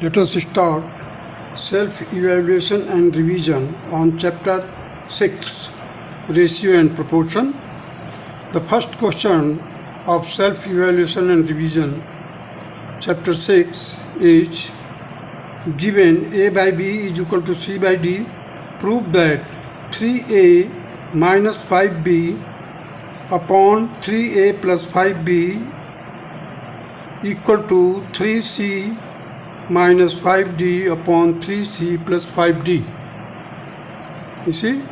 Let us start self-evaluation and revision on chapter 6, ratio and proportion. The first question of self-evaluation and revision, chapter 6 is given A by B is equal to C by D. Prove that 3A minus 5B upon 3A plus 5B equal to 3C minus 5D upon 3C plus 5D. You see,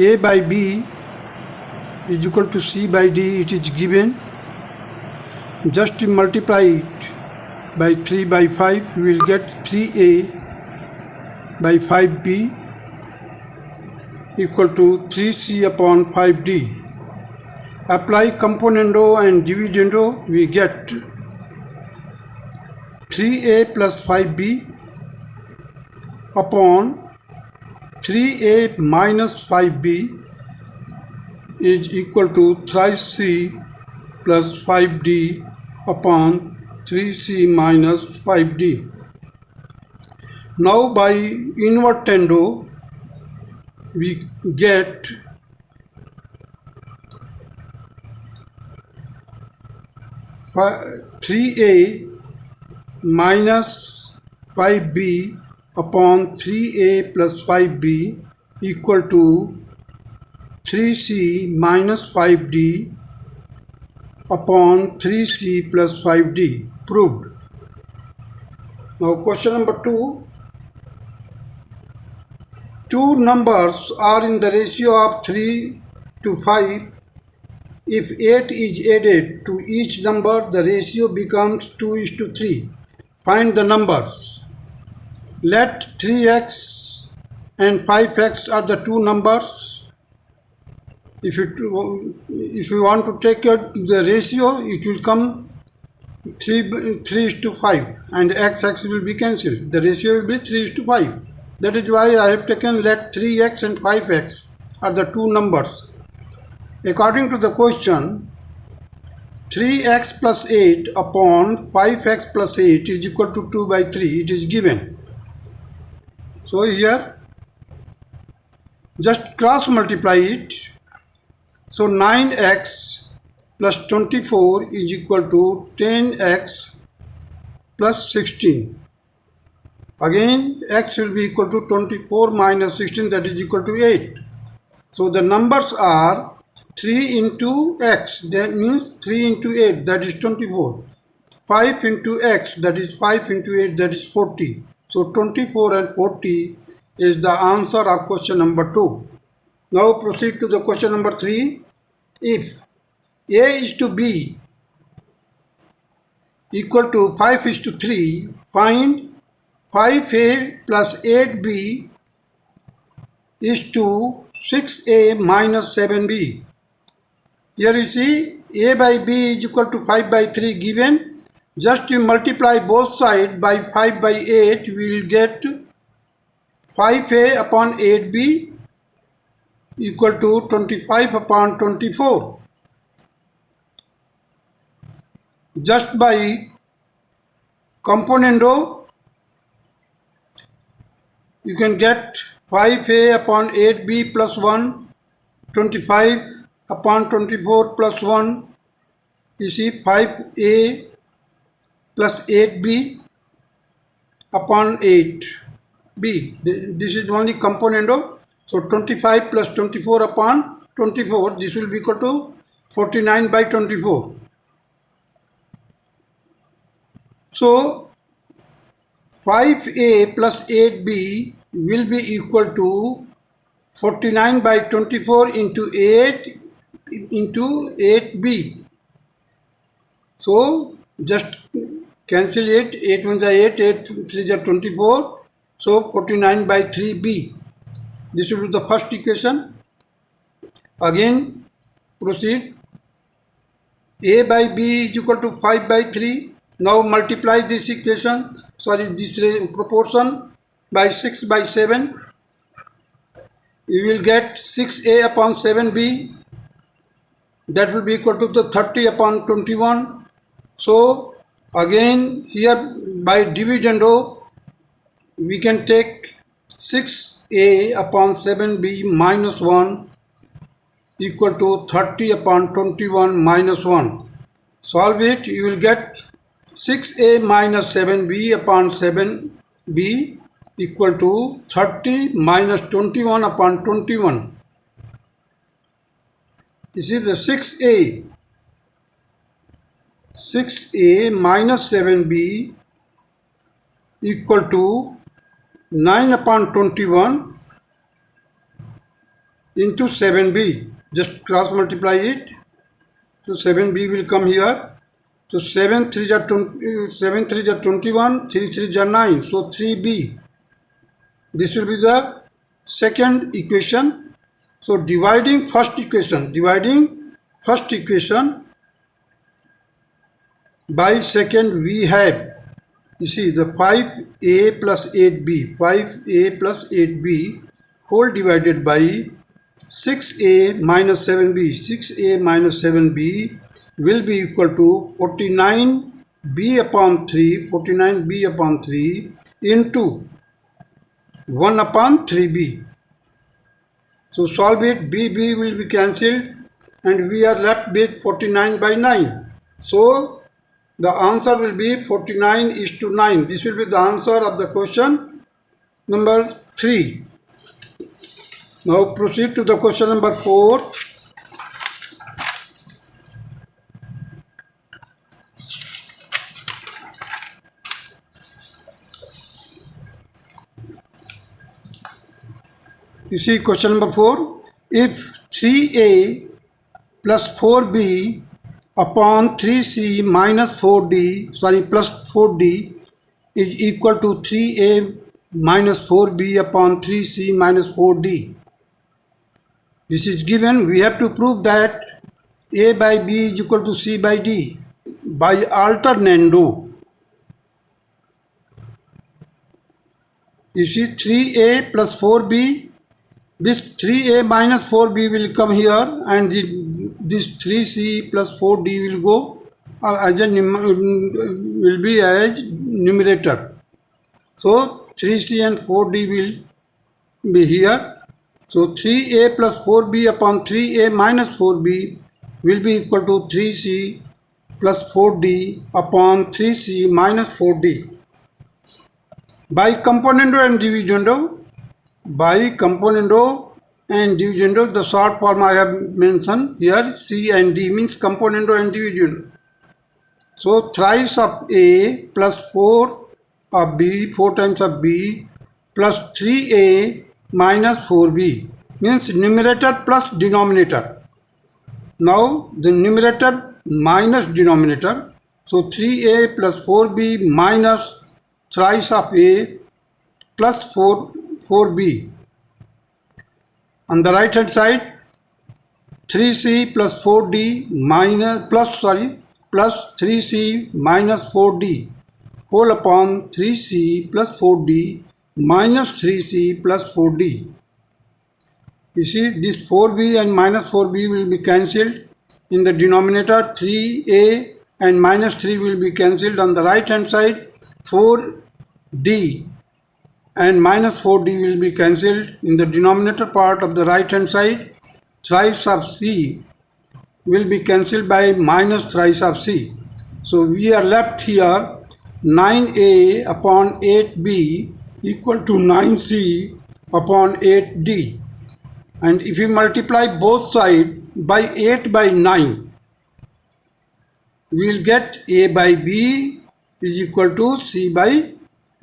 A by B is equal to C by D, it is given. Just to multiply it by 3 by 5, we will get 3A by 5B equal to 3C upon 5D. Apply componendo and dividendo, we get 3A plus 5B upon 3A minus 5B is equal to 3C plus 5D upon 3C minus 5D. Now by invertendo, we get 3A minus 5B upon 3A plus 5B equal to 3C minus 5D upon 3C plus 5D. Proved. Now question number 2. Two numbers are in the ratio of 3 to 5. If 8 is added to each number, the ratio becomes 2:3. Find the numbers. Let 3x and 5x are the two numbers. If you want to take the ratio, it will come 3:5 and x will be cancelled. The ratio will be 3:5. That is why I have taken let 3x and 5x are the two numbers. According to the question, 3x plus 8 upon 5x plus 8 is equal to 2 by 3. It is given. So here, just cross multiply it. So 9x plus 24 is equal to 10x plus 16. Again, x will be equal to 24 minus 16, that is equal to 8. So the numbers are 3 into x, that means 3 into 8, that is 24. 5 into x, that is 5 into 8, that is 40. So 24 and 40 is the answer of question number 2. Now proceed to the question number 3. If A is to B equal to 5 is to 3, find 5A plus 8B is to 6A minus 7B. Here you see A by B is equal to 5 by 3 given. Just to multiply both sides by 5 by 8, we will get 5A upon 8B equal to 25 upon 24. Just by componendo, you can get 5A upon 8B plus 1, 25 upon 24 plus 1, you see 5A plus 8B upon 8B. This is only componendo. So 25 plus 24 upon 24, this will be equal to 49 by 24. So 5A plus 8B will be equal to 49 by 24 into 8 into 8B. So just cancel it, 8 1 is 8, 8 3 is 24. So 49 by 3B. This will be the first equation. Again proceed. A by B is equal to 5 by 3. Now multiply this equation, this proportion by 6 by 7. You will get 6A upon 7B. That will be equal to the 30 upon 21. So Again here by dividendo we can take 6a upon 7b minus 1 equal to 30 upon 21 minus 1. Solve it, you will get 6a minus 7b upon 7b equal to 30 minus 21 upon 21. This is the 6a minus 7b equal to 9 upon 21 into 7b. Just cross multiply it. So 7b will come here. So 7 3 are 21, 3 3 are 9. So 3b. This will be the second equation. So dividing first equation by second, we have, you see, the 5a plus 8b whole divided by 6a minus 7b. 6a minus 7b will be equal to 49b upon 3 into 1 upon 3b. So solve it, b will be cancelled and we are left with 49 by 9. So the answer will be 49:9. This will be the answer of the question number 3. Now proceed to the question number 4. You see question number 4. If 3a plus 4b upon 3c minus 4d, plus 4d is equal to 3a minus 4b upon 3c minus 4d. This is given. We have to prove that a by b is equal to c by d by alternando. You see 3a plus 4b, this 3a minus 4b will come here and this 3c plus 4d will go as a will be as numerator. So 3c and 4d will be here. So 3a plus 4b upon 3a minus 4b will be equal to 3c plus 4d upon 3c minus 4d. By componendo and dividendo, the short form I have mentioned here, C and D means componendo and dividendo. So thrice of A plus 4 of B, 4 times of B plus 3A minus 4B means numerator plus denominator. Now the numerator minus denominator. So 3A plus 4B minus thrice of A plus 4B. On the right hand side, 3c plus 4d plus 3c minus 4d whole upon 3c plus 4d minus 3c plus 4d. You see, this 4b and minus 4b will be cancelled. In the denominator, 3a and minus 3 will be cancelled. On the right hand side, 4d and minus 4d will be cancelled. In the denominator part of the right hand side, thrice of c will be cancelled by minus thrice of c. So we are left here 9a upon 8b equal to 9c upon 8d. And if we multiply both sides by 8 by 9, we will get a by b is equal to c by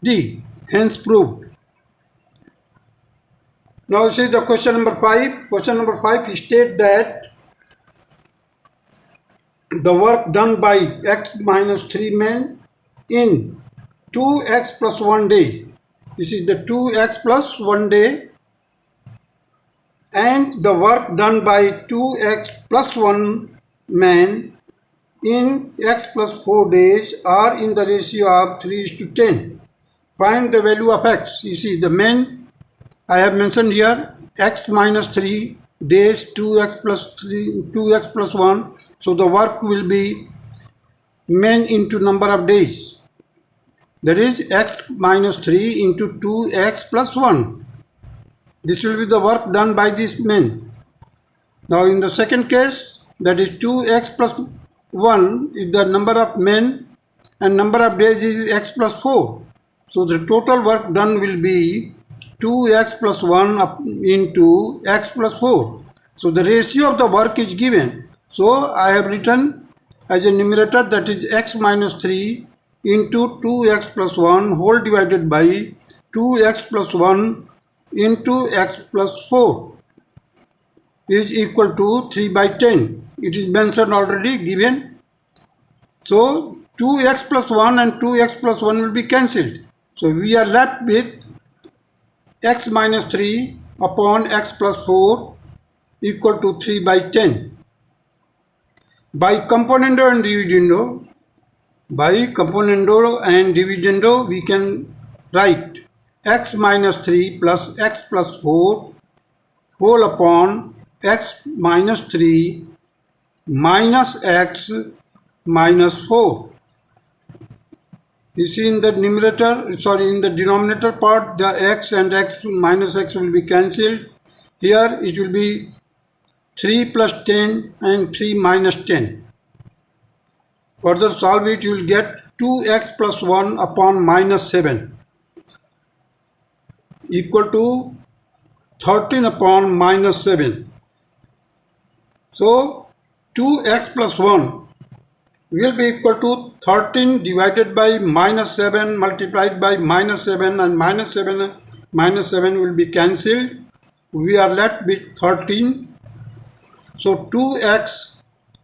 d. Hence proved. Now see the question number 5. Question number 5 states that the work done by x minus 3 men in 2x plus 1 day. This is the 2x plus 1 day, and the work done by 2x plus 1 man in x plus 4 days are in the ratio of 3:10. Find the value of x. You see the men I have mentioned here, x minus 3 days, 2x plus 1. So the work will be men into number of days. That is x minus 3 into 2x plus 1. This will be the work done by these men. Now in the second case, that is 2x plus 1 is the number of men and number of days is x plus 4. So the total work done will be 2x plus 1 into x plus 4. So the ratio of the work is given. So I have written as a numerator, that is x minus 3 into 2x plus 1 whole divided by 2x plus 1 into x plus 4 is equal to 3 by 10. It is mentioned already, given. So 2x plus 1 and 2x plus 1 will be cancelled. So we are left with x minus 3 upon x plus 4 equal to 3 by 10. By componendo and dividendo, we can write x minus 3 plus x plus 4 whole upon x minus 3 minus x minus 4. You see in the denominator part, the x and x minus x will be cancelled. Here it will be 3 plus 10 and 3 minus 10. Further solve it, you will get 2x plus 1 upon minus 7 equal to 13 upon minus 7. So 2x plus 1 will be equal to 13 divided by minus 7 multiplied by minus 7, and minus 7 will be cancelled. We are left with 13. So 2x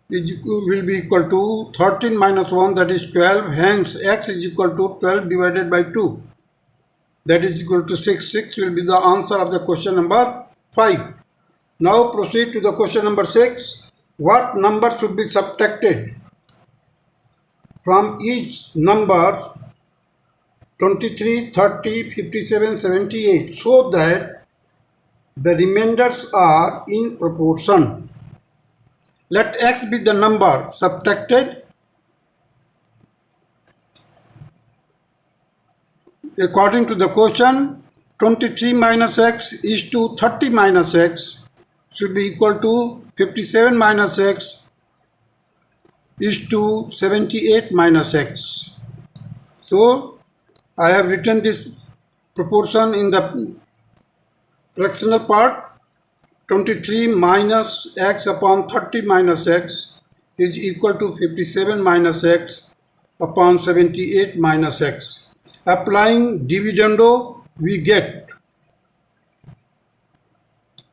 will be equal to 13 minus 1, that is 12. Hence x is equal to 12 divided by 2. That is equal to 6. 6 will be the answer of the question number 5. Now proceed to the question number 6. What number should be subtracted from each number 23, 30, 57, 78 so that the remainders are in proportion? Let x be the number subtracted. According to the question, 23 minus x is to 30 minus x should be equal to 57 minus x is to 78 minus x. So I have written this proportion in the fractional part. 23 minus x upon 30 minus x is equal to 57 minus x upon 78 minus x. Applying dividendo, we get.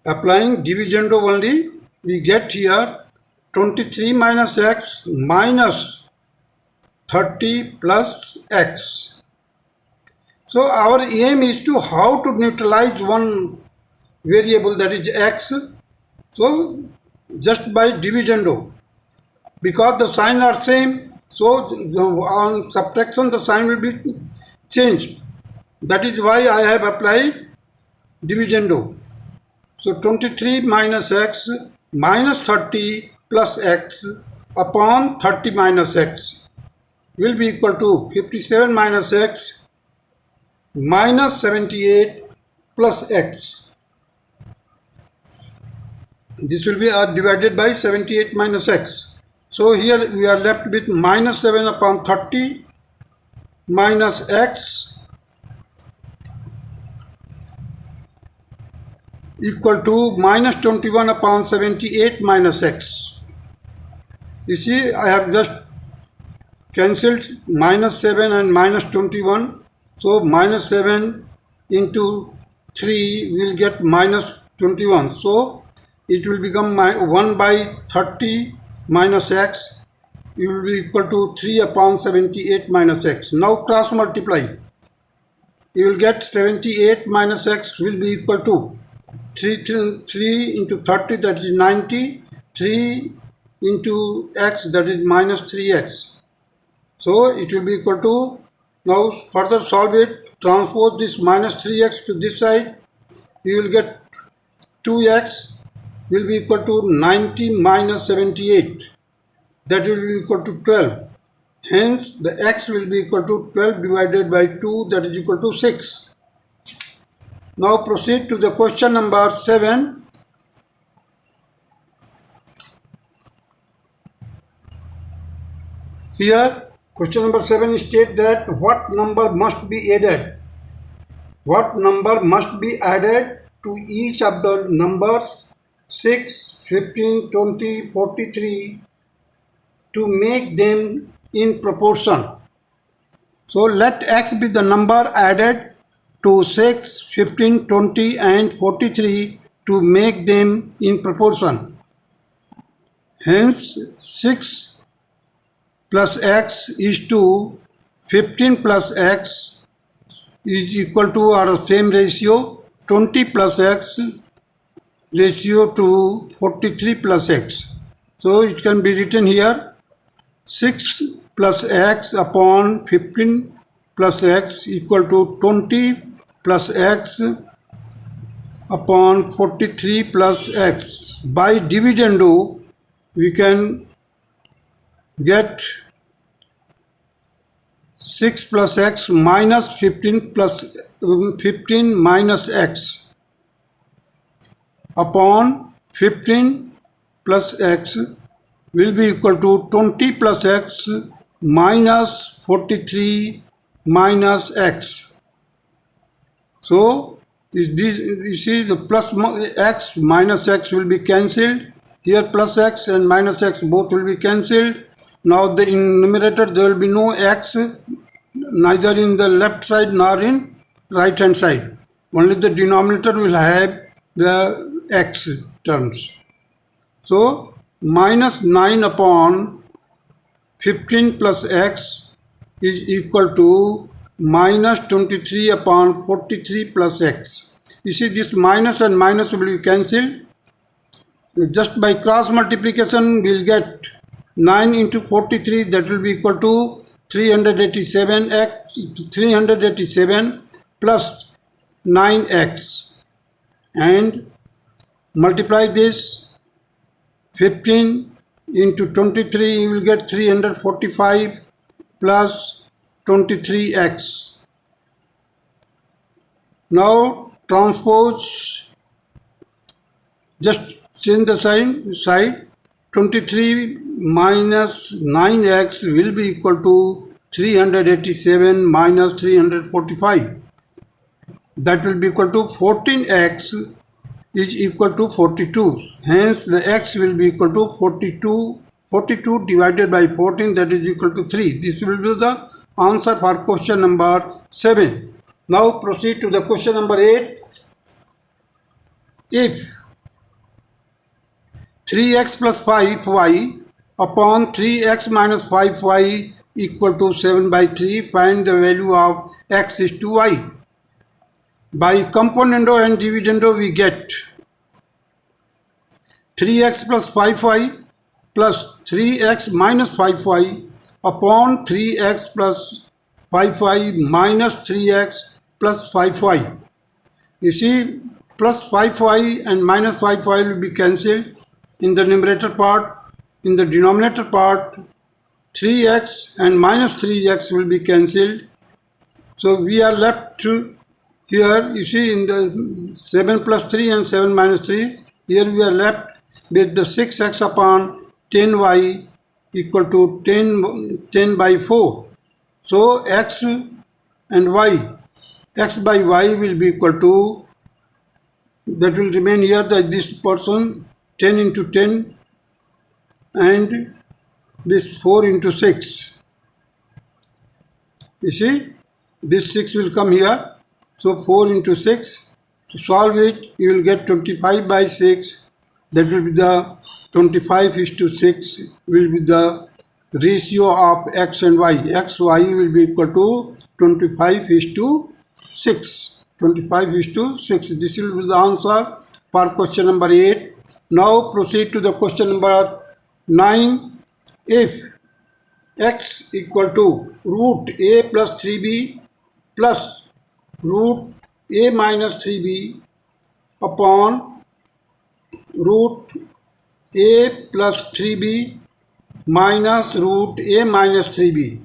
Applying dividendo only, we get here 23 minus x minus 30 plus x. So our aim is to how to neutralize one variable, that is x. So just by dividendo, because the sign are same, so on subtraction the sign will be changed. That is why I have applied dividendo. So 23 minus x minus 30 plus x upon 30 minus x will be equal to 57 minus x minus 78 plus x. This will be divided by 78 minus x. So here we are left with minus 7 upon 30 minus x equal to minus 21 upon 78 minus x. You see, I have just cancelled minus 7 and minus 21. So minus 7 into 3 will get minus 21. So it will become 1 by 30 minus x. It will be equal to 3 upon 78 minus x. Now cross multiply. You will get 78 minus x will be equal to 3 into 30, that is 90. 3 into x, that is minus 3x. So it will be equal to, now further solve it, transpose this minus 3x to this side. You will get 2x will be equal to 90 minus 78. That will be equal to 12. Hence, the x will be equal to 12 divided by 2, that is equal to 6. Now proceed to the question number 7. Here, question number 7 states that what number must be added? What number must be added to each of the numbers 6, 15, 20, 43 to make them in proportion? So let x be the number added to 6, 15, 20 and 43 to make them in proportion. Hence 6 plus x is to 15 plus x is equal to our same ratio 20 plus x ratio to 43 plus x. So it can be written here 6 plus x upon 15 plus x equal to 20 plus x upon 43 plus x. By dividendo we can get 6 plus x minus 15 plus 15 minus x upon 15 plus x will be equal to 20 plus x minus 43 minus x. So is this, you see the plus x minus x will be cancelled. Here plus x and minus x both will be cancelled. Now the in numerator there will be no x, neither in the left side nor in right hand side. Only the denominator will have the x terms. So minus 9 upon 15 plus x is equal to minus 23 upon 43 plus x. You see this minus and minus will be cancelled. Just by cross multiplication we will get 9 into 43, that will be equal to 387 plus 9x, and multiply this 15 into 23, you will get 345 plus 23x. Now transpose, just change the side. 23 minus 9x will be equal to 387 minus 345. That will be equal to 14x is equal to 42. Hence the x will be equal to 42 divided by 14, that is equal to 3. This will be the answer for question number 7. Now proceed to the question number 8. If 3x plus 5y upon 3x minus 5y equal to 7 by 3, find the value of x is to y. By componendo and dividendo we get 3x plus 5y plus 3x minus 5y upon 3x plus 5y minus 3x plus 5y. You see, plus 5y and minus 5y will be cancelled in the numerator part. In the denominator part, 3x and minus 3x will be cancelled. So we are left to here, you see, in the 7 plus 3 and 7 minus 3, here we are left with the 6x upon 10y equal to 10 by 4. So x and y, x by y will be equal to, that will remain here, that this portion 10 into 10 and this 4 into 6. You see, this 6 will come here. So 4 into 6, to solve it, you will get 25 by 6. That will be the 25 is to 6 will be the ratio of x and y. X, y will be equal to 25 is to 6. 25 is to 6. This will be the answer for question number 8. Now proceed to the question number 9. If x equal to root a plus 3b plus root a minus 3b upon root a plus 3b minus root a minus 3b.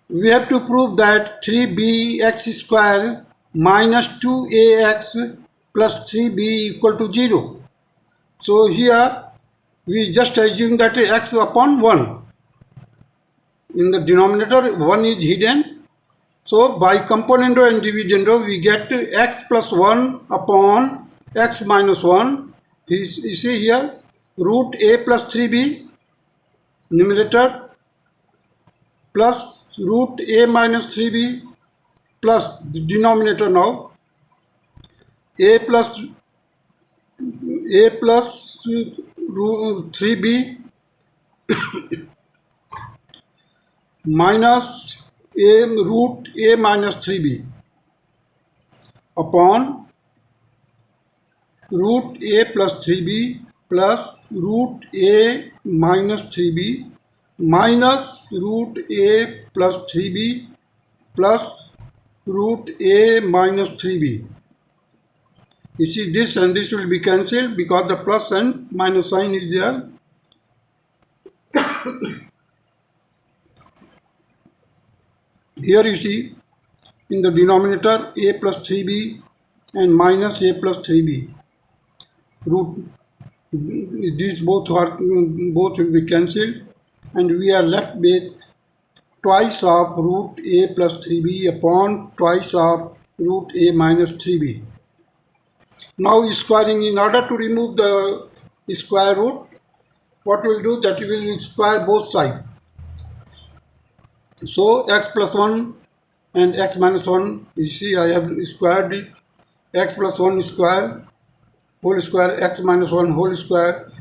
We have to prove that 3bx square minus 2ax plus 3b equal to 0. So here we just assume that x upon 1. In the denominator 1 is hidden. So by componendo and dividendo we get x plus 1 upon x minus 1. You see here root a plus 3b numerator plus root a minus 3b plus the denominator now a plus 3b minus a root a minus 3b upon root a plus 3b plus root a minus 3b minus root a plus 3b plus root a minus 3b. You see this and this will be cancelled because the plus and minus sign is there. Here you see in the denominator a plus 3b and minus a plus 3b. Root these both will be cancelled and we are left with twice of root a plus 3b upon twice of root a minus 3b. Now squaring, in order to remove the square root, what we will do that we will square both sides. So x plus 1 and x minus 1, you see I have squared it, x plus 1 square, whole square, x minus 1 whole square,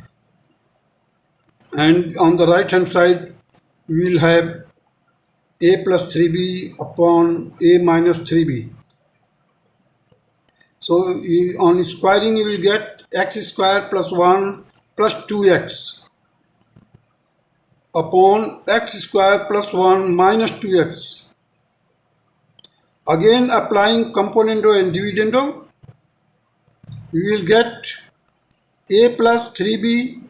and on the right hand side we will have a plus 3b upon a minus 3b. So on squaring you will get x square plus 1 plus 2x upon x square plus 1 minus 2x. Again applying componendo and dividendo, we will get a plus 3b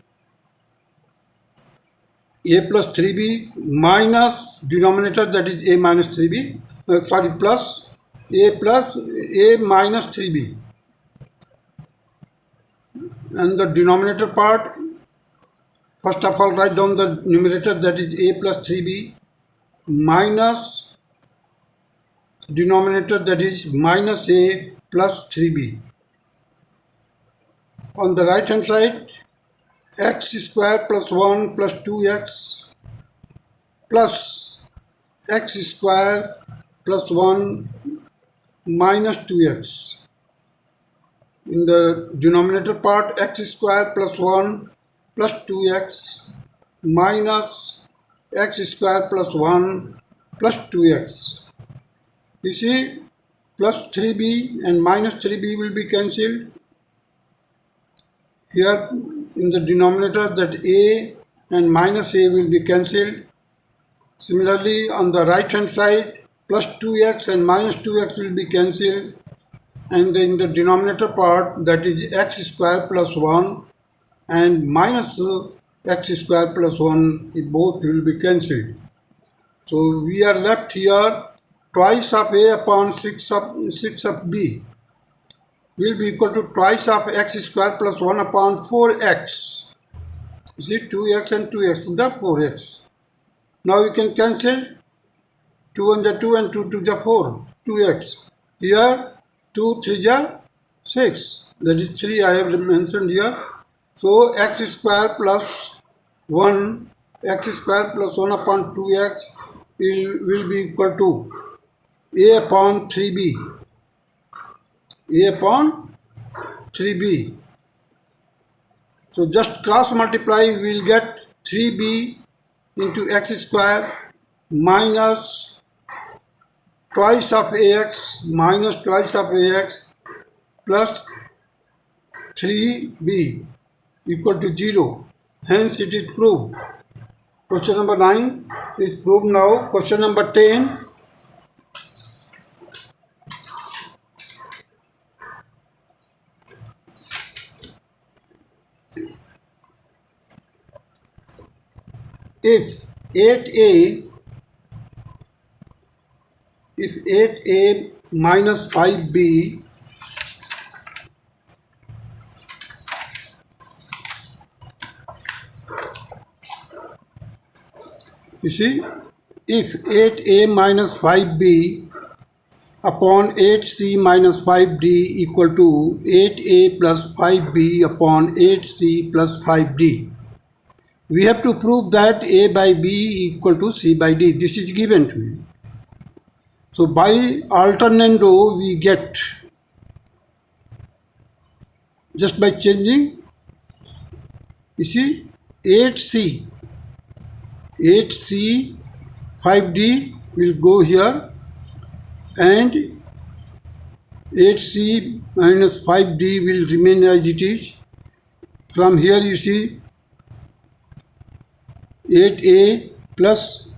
minus denominator that is a minus 3b, plus a minus 3b, and the denominator part, first of all write down the numerator that is a plus 3b minus denominator that is minus a plus 3b. On the right hand side x square plus 1 plus 2x plus x square plus 1 minus 2x. In the denominator part x square plus 1 plus 2x minus x square plus 1 plus 2x. You see plus 3b and minus 3b will be cancelled. Here in the denominator that a and minus a will be cancelled. Similarly on the right hand side plus 2x and minus 2x will be cancelled, and in the denominator part that is x square plus 1 and minus x square plus 1, both will be cancelled. So we are left here twice of a upon 6 of b will be equal to twice of x square plus 1 upon 4x. You see 2x and 2x, the 4x. Now we can cancel 2 1 the 2 and 2 2 the 4, 2x. Here 2 3 the 6, that is 3 I have mentioned here. So x square plus 1, x square plus 1 upon 2x will be equal to a upon 3b. A upon 3b. So just cross multiply, we will get 3b into x square minus twice of ax minus twice of ax plus 3b equal to 0. Hence it is proved. Question number 9 is proved now. Question number 10. if 8a if 8a minus 5b you see, if 8a minus 5b upon 8c minus 5d equal to 8a plus 5b upon 8c plus 5d, we have to prove that a by b equal to c by d. This is given to you. So by alternando we get, just by changing, you see, 8c 5d will go here and 8c minus 5d will remain as it is. From here you see 8a plus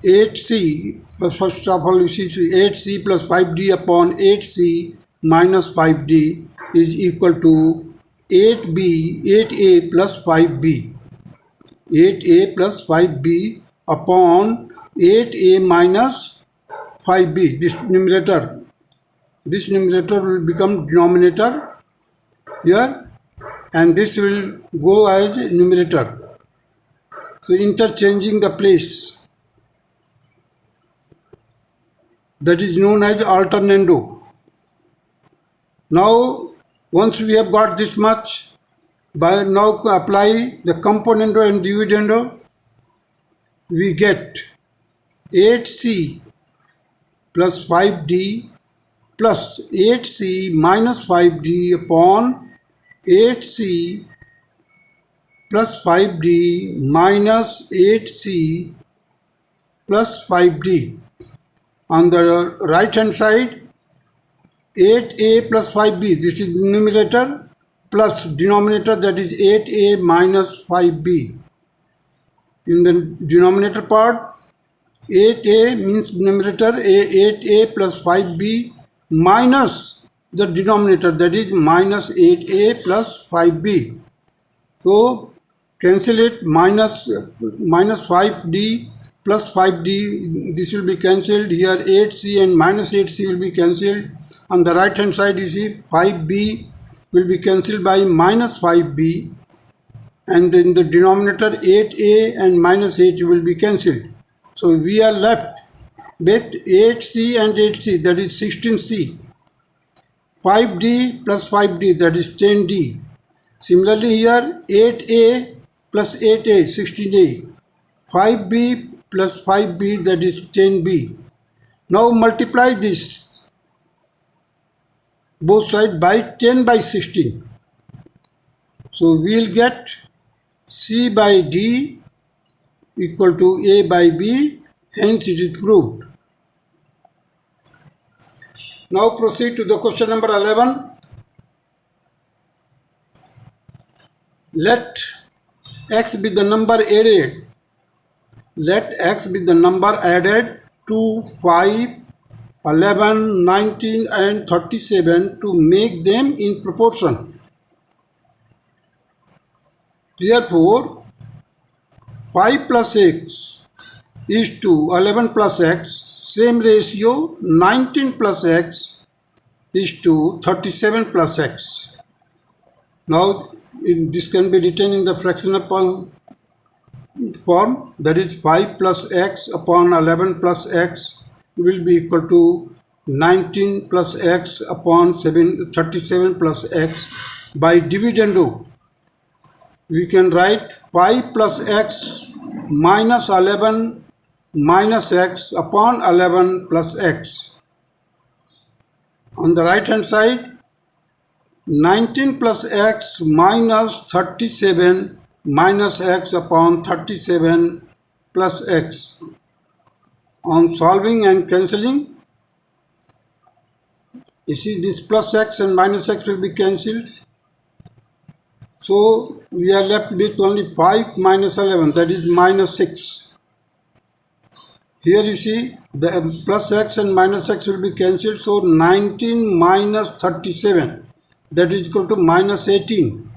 8c, first of all you see 8c plus 5d upon 8c minus 5d is equal to 8a plus 5b. 8a plus 5b upon 8a minus 5b. This numerator will become denominator here, and this will go as numerator. So interchanging the place, that is known as alternando. Now once we have got this much, by now apply the componendo and dividendo, we get 8c plus 5d plus 8c minus 5d upon 8c plus 5d minus 8c plus 5d. On the right hand side, 8a plus 5b, this is numerator, plus denominator, that is 8a minus 5b. In the denominator part, 8a means numerator, 8a plus 5b minus the denominator, that is minus 8a plus 5b. So cancel it, minus 5d plus 5d, this will be cancelled. Here 8c and minus 8c will be cancelled. On the right hand side you see 5b will be cancelled by minus 5b, and in the denominator 8a and minus 8 will be cancelled. So we are left with 8c and 8c, that is 16c. 5d plus 5d, that is 10d. Similarly here 8a plus 8a, 16a. 5b plus 5b, that is 10b. Now multiply this both sides by 10 by 16. So we will get c by d equal to a by b, hence it is proved. Now proceed to the question number 11. Let x be the number added. Let x be the number added to 5, 11, 19 and 37 to make them in proportion. Therefore, 5 plus x is to 11 plus x, same ratio 19 plus x is to 37 plus x. Now this can be written in the fractional form, that is 5 plus x upon 11 plus x will be equal to 19 plus x upon 37 plus x. By dividendo, we can write 5 plus x minus 11 minus x upon 11 plus x. On the right hand side, 19 plus x minus 37 minus x upon 37 plus x. On solving and cancelling, you see this plus x and minus x will be cancelled. So we are left with only 5 minus 11, that is minus 6. Here you see the plus x and minus x will be cancelled. So 19 minus 37, that is equal to minus 18.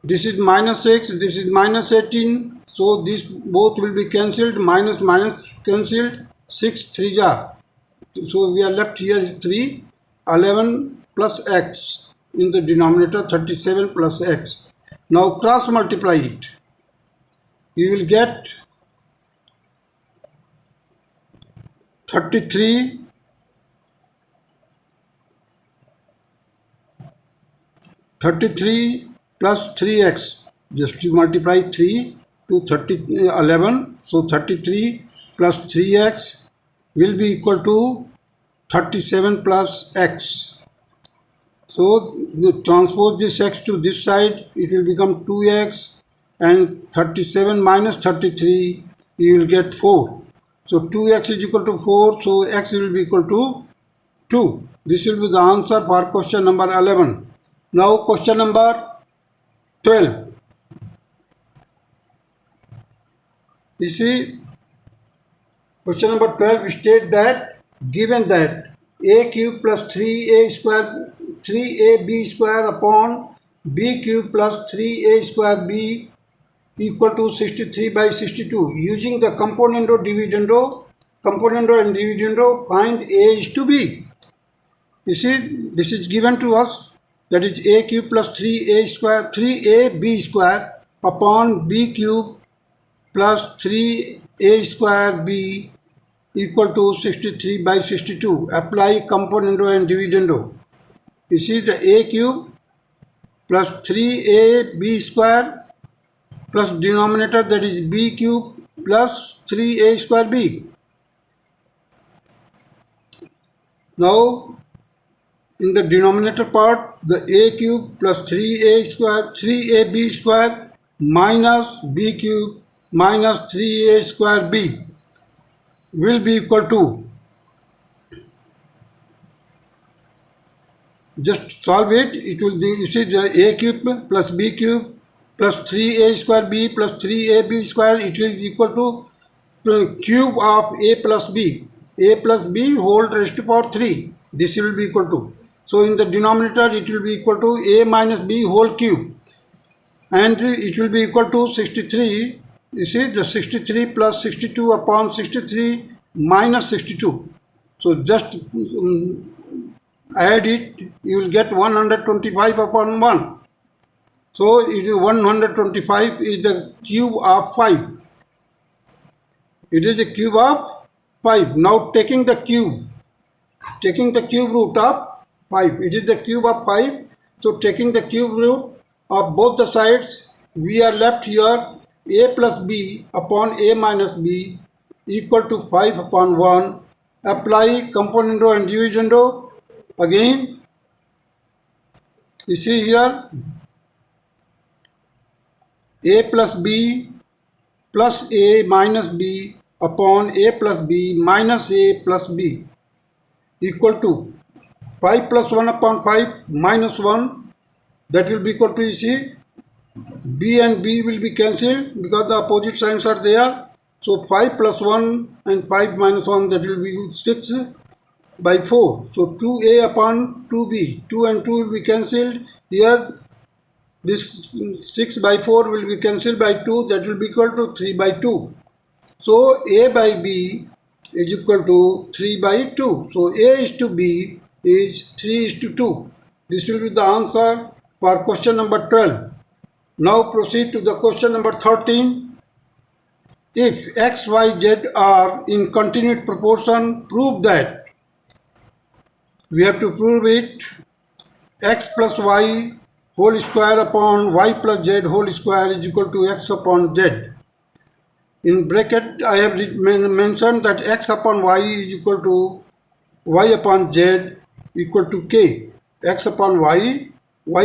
This is minus 6, this is minus 18. So this both will be cancelled. Minus minus cancelled. 6 3 ja. So we are left here 3. 11 plus x in the denominator, 37 plus x. Now cross multiply it. You will get 33 plus 3x. Just to multiply 3 to 11. So 33 plus 3x will be equal to 37 plus x. So transpose this x to this side, it will become 2x, and 37 minus 33, you will get 4. So 2x is equal to 4, so x will be equal to 2. This will be the answer for question number 11. Now question number 12. You see, question number 12 state that given that a cube plus 3a square 3ab square upon b cube plus 3a square b equal to 63 by 62. Using the componendo and dividendo, find a is to b. You see, this is given to us, that is a cube plus 3ab square upon b cube plus 3a square b equal to 63 by 62. Apply componendo and dividendo. You see, the a cube plus 3ab square plus denominator, that is b cube plus 3a square b. Now in the denominator part, the a cube plus 3ab square minus b cube minus 3a square b will be equal to, just solve it, it will be, you see, the a cube plus b cube plus 3a square b plus 3ab square, it will be equal to cube of a plus b whole raised to power 3. This will be equal to, so in the denominator it will be equal to a minus b whole cube, and it will be equal to 63. You see, the 63 plus 62 upon 63 minus 62. So just add it, you will get 125 upon 1. So it is 125 is the cube of 5. It is a cube of 5. Now taking the cube root of 5. It is the cube of 5. So taking the cube root of both the sides, we are left here a plus b upon a minus b equal to 5 upon 1. Apply componendo and dividendo. Again, you see here a plus b plus a minus b upon a plus b minus a plus b equal to 5 plus 1 upon 5 minus 1, that will be equal to, you see, b and b will be cancelled because the opposite signs are there. So 5 plus 1 and 5 minus 1, that will be 6 by 4. So 2a upon 2b, 2 and 2 will be cancelled. Here this 6 by 4 will be cancelled by 2, that will be equal to 3 by 2. So a by b is equal to 3 by 2. So a is to b is 3 is to 2. This will be the answer for question number 12. Now proceed to the question number 13. If x, y, z are in continued proportion, prove that. We have to prove it. X plus y whole square upon y plus z whole square is equal to x upon z. In bracket, I have mentioned that x upon y is equal to y upon z equal to k. X upon y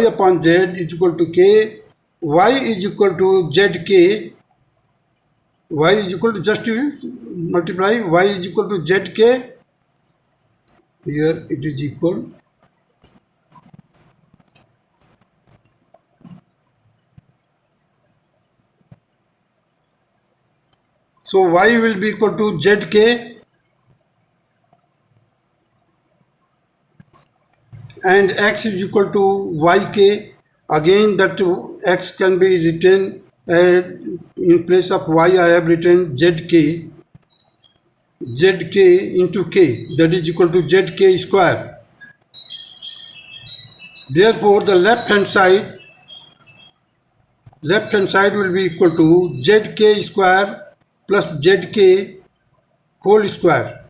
upon z is equal to k. Y is equal to zk. Y is equal to, just multiply, y is equal to zk. Here it is equal. So y will be equal to zk and x is equal to yk. Again that x can be written in place of y I have written zk into k, that is equal to zk square. Therefore the left hand side will be equal to zk square plus zk whole square.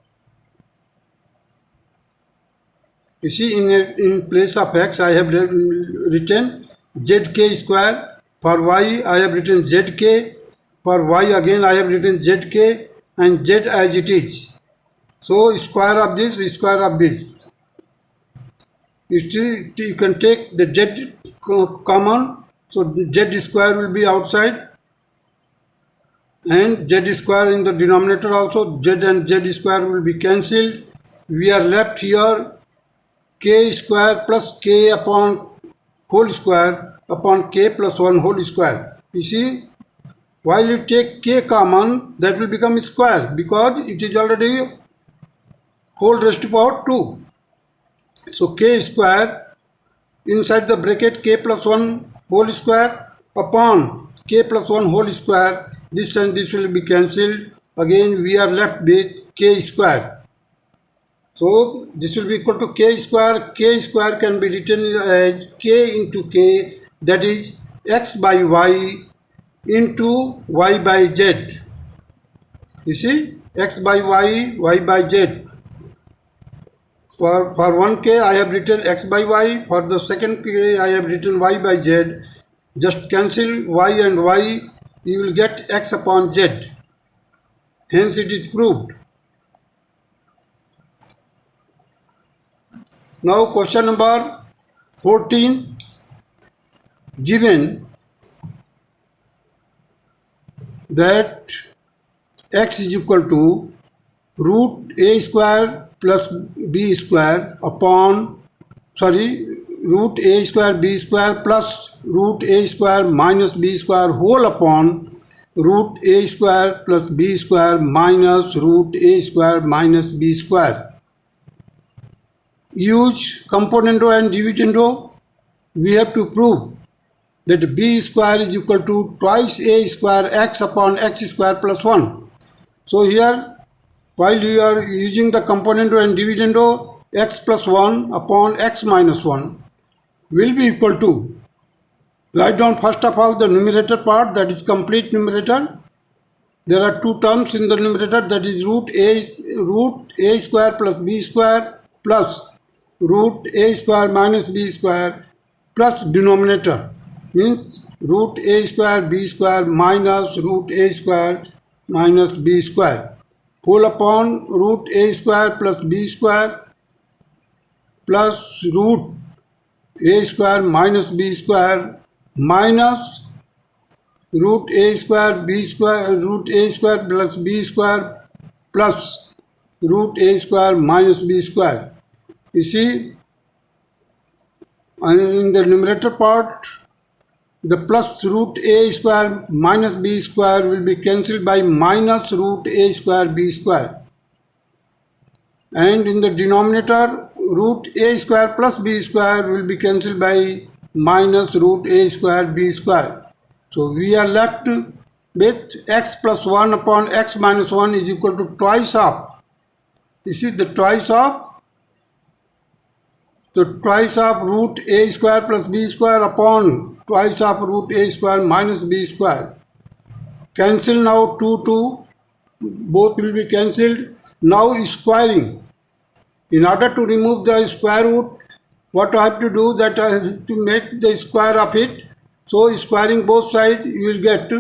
You see, in place of x I have written zk square, for y I have written zk, for y again I have written zk and z as it is. So square of this, square of this. You see, you can take the z common, so z square will be outside and z square in the denominator also, z and z square will be cancelled. We are left here k square plus k upon whole square upon k plus 1 whole square. You see, while you take k common, that will become square because it is already whole raised to power 2. So k square inside the bracket k plus 1 whole square upon k plus 1 whole square. This and this will be cancelled. Again we are left with k square. So this will be equal to k square. K square can be written as k into k, that is x by y into y by z. You see, x by y, y by z. For one k I have written x by y, for the second k I have written y by z. Just cancel y and y, you will get x upon z. Hence it is proved. Now question number 14, given that x is equal to root a square plus b square upon, root a square b square plus root a square minus b square whole upon root a square plus b square minus root a square minus b square. Use componendo and dividendo. We have to prove that b square is equal to twice a square x upon x square plus 1. So here, while you are using the componendo and dividendo, x plus 1 upon x minus 1 will be equal to, write down first of all the numerator part, that is complete numerator. There are two terms in the numerator, that is root a square plus b square plus root a square minus b square plus denominator, means root a square b square minus root a square minus b square whole upon root a square plus b square plus root a square minus b square minus root a square b square root a square plus b square plus root a square minus b square. You see, in the numerator part, the plus root a square minus b square will be cancelled by minus root a square b square. And in the denominator, root a square plus b square will be cancelled by minus root a square b square. So we are left with x plus 1 upon x minus 1 is equal to twice of, you see, the twice of root a square plus b square upon twice of root a square minus b square. Cancel now 2, both will be cancelled. Now squaring. In order to remove the square root, what I have to do, that I have to make the square of it. So squaring both sides, you will get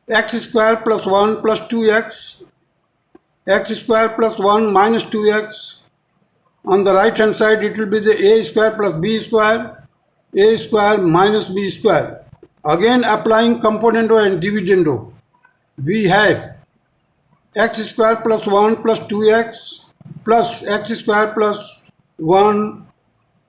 x square plus 1 plus 2x, x square plus 1 minus 2x. On the right hand side, it will be the a square plus b square, a square minus b square. Again applying componendo and dividendo, we have x square plus 1 plus 2x plus x square plus 1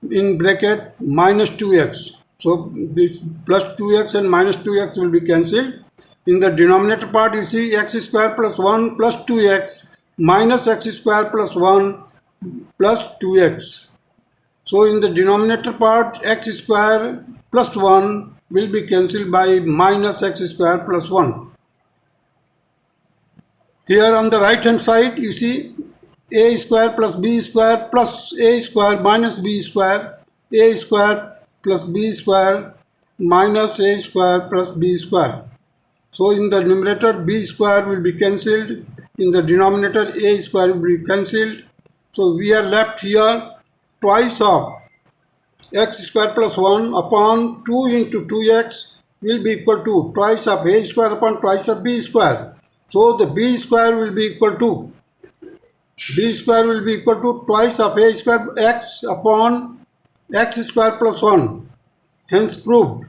in bracket minus 2x. So this plus 2x and minus 2x will be cancelled. In the denominator part, you see x square plus 1 plus 2x minus x square plus 1 plus 2x. So in the denominator part, x square plus 1 will be cancelled by minus x square plus 1. Here on the right hand side you see a square plus b square plus a square minus b square, a square plus b square minus a square plus b square. So in the numerator b square will be cancelled, in the denominator a square will be cancelled. So we are left here twice of x square plus 1 upon 2 into 2x will be equal to twice of a square upon twice of b square. So the b square will be equal to twice of a square x upon x square plus 1. Hence proved.